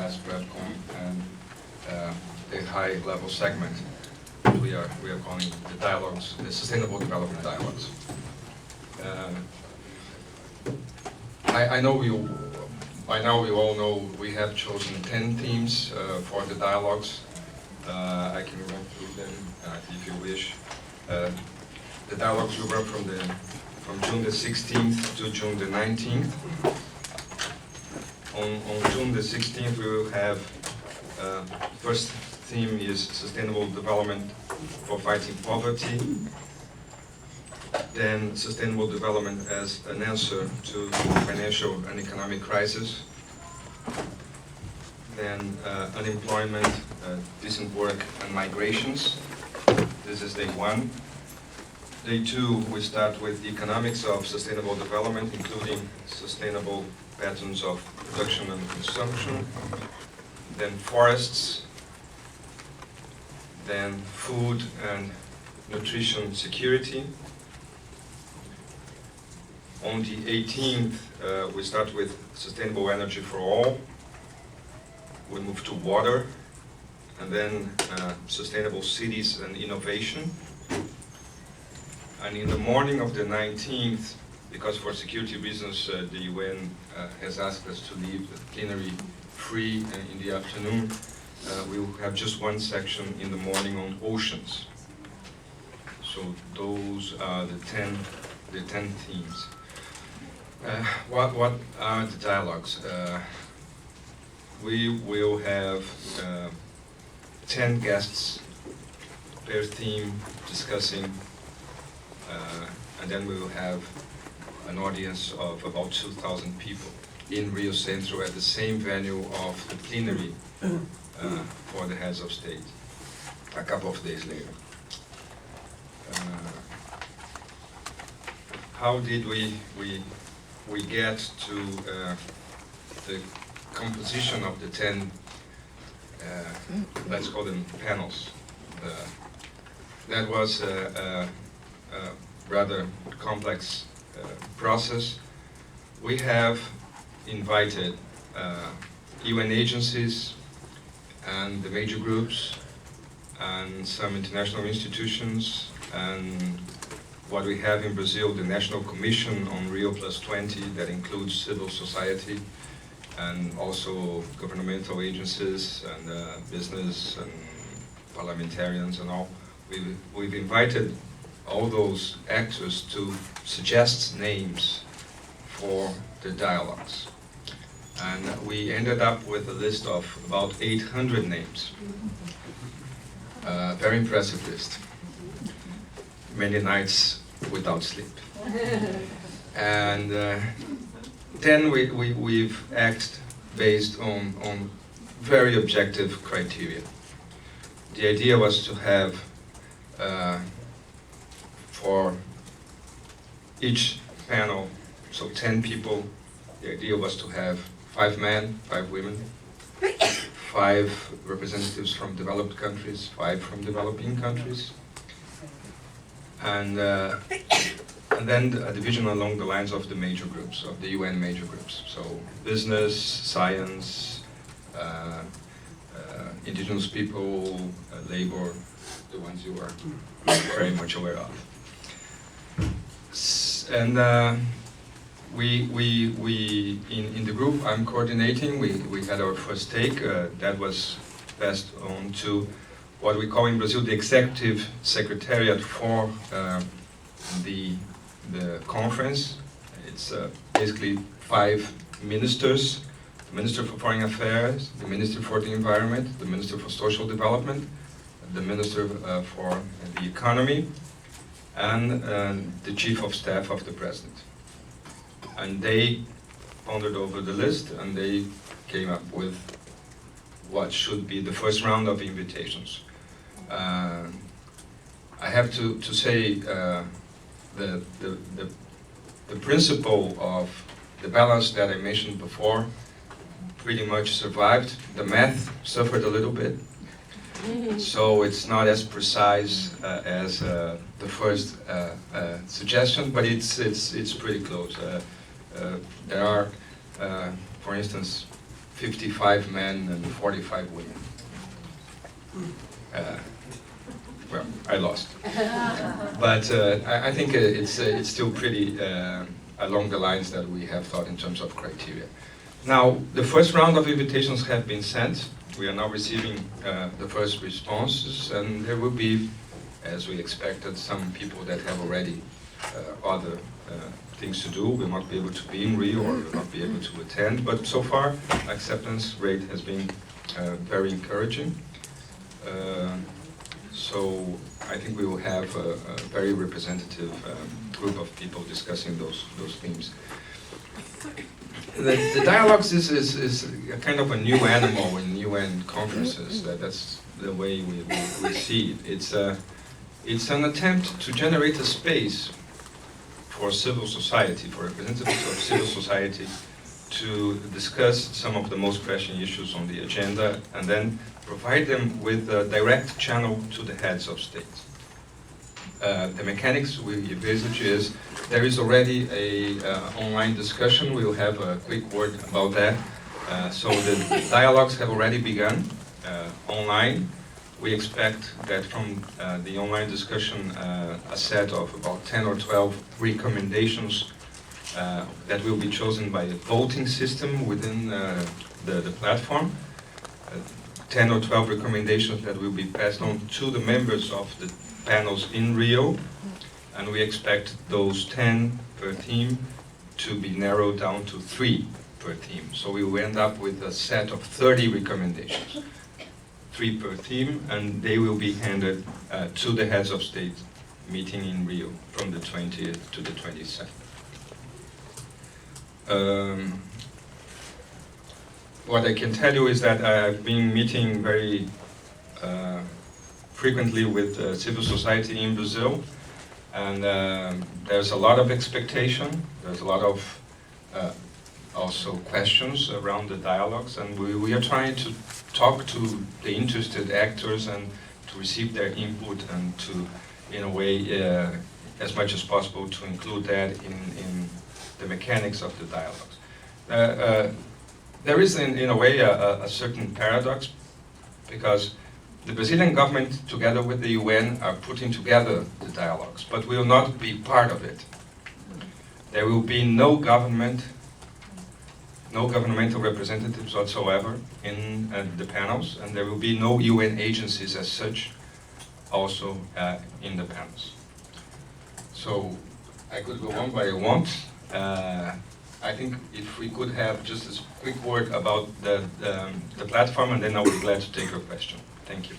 last RevCon, and the high-level segment we are calling the dialogues, the Sustainable Development Dialogues. I know by now you all know we have chosen 10 themes for the dialogues. I can run through them if you wish. The dialogues will run from June the 16th to June the 19th. On June the 16th we will have, first theme is Sustainable Development for Fighting Poverty. Then Sustainable Development as an answer to financial and economic crisis. Then unemployment, decent work, and migrations. This is day 1. Day 2, we start with the economics of sustainable development, including sustainable patterns of production and consumption. Then forests. Then food and nutrition security. On the 18th, we start with sustainable energy for all. We move to water, and then sustainable cities and innovation. And in the morning of the 19th, because for security reasons the UN has asked us to leave the plenary free in the afternoon, we will have just one section in the morning on oceans. So those are the 10 themes. What are the dialogues? We will have 10 guests per theme discussing, and then we will have an audience of about 2,000 people in Rio Centro at the same venue of the plenary for the heads of state a couple of days later. How did we get to the composition of the 10, let's call them panels? That was a rather complex process. We have invited UN agencies and the major groups and some international institutions, and what we have in Brazil, the National Commission on Rio +20, that includes civil society and also governmental agencies and business and parliamentarians and all. We've invited all those actors to suggest names for the dialogues. And we ended up with a list of about 800 names. Very impressive list. Many nights without sleep. And then we've acted based on very objective criteria. The idea was to have, for each panel, so 10 people, the idea was to have 5 men, 5 women, 5 representatives from developed countries, 5 from developing countries, and then a division along the lines of the major groups, of the UN major groups. So business, science, indigenous people, labor, the ones you are very much aware of. And we in the group I'm coordinating, we had our first take, that was passed on to what we call in Brazil the executive secretariat for the conference. It's basically 5 ministers: the Minister for Foreign Affairs, the Minister for the Environment, the Minister for Social Development, the Minister for the Economy, and the Chief of Staff of the President. And they pondered over the list and they came up with what should be the first round of invitations. I have to say the principle of the balance that I mentioned before pretty much survived. The math suffered a little bit, so it's not as precise as the first suggestion, but it's pretty close. There are, for instance, 55 men and 45 women. Well, I lost. But I think it's still pretty along the lines that we have thought in terms of criteria. Now, the first round of invitations have been sent. We are now receiving the first responses, and there will be, as we expected, some people that have already other things to do, will not be able to be in Rio or will not be able to attend, but so far acceptance rate has been very encouraging. So I think we will have a very representative group of people discussing those themes. The dialogues is a kind of a new animal in UN conferences. That's the way we see it. It's an attempt to generate a space for civil society, for representatives of civil society, to discuss some of the most pressing issues on the agenda, and then provide them with a direct channel to the heads of state. The mechanics we envisage is there is already a online discussion. We'll have a quick word about that. So the dialogues have already begun online. We expect that from the online discussion a set of about 10 or 12 recommendations that will be chosen by a voting system within the platform. 10 or 12 recommendations that will be passed on to the members of the panels in Rio, and we expect those 10 per team to be narrowed down to 3 per team. So we will end up with a set of 30 recommendations, 3 per team, and they will be handed to the heads of state meeting in Rio from the 20th to the 22nd. What I can tell you is that I've been meeting very frequently with civil society in Brazil, and there's a lot of expectation, there's a lot of also questions around the dialogues, and we are trying to talk to the interested actors and to receive their input and to, in a way, as much as possible, to include that in the mechanics of the dialogues. There is, in a way, a certain paradox, because the Brazilian government, together with the UN, are putting together the dialogues, but will not be part of it. There will be no governmental representatives whatsoever in the panels, and there will be no UN agencies as such also in the panels. So I could go on, but I won't. I think if we could have just a quick word about the platform, and then I'll be glad to take your question. Thank you.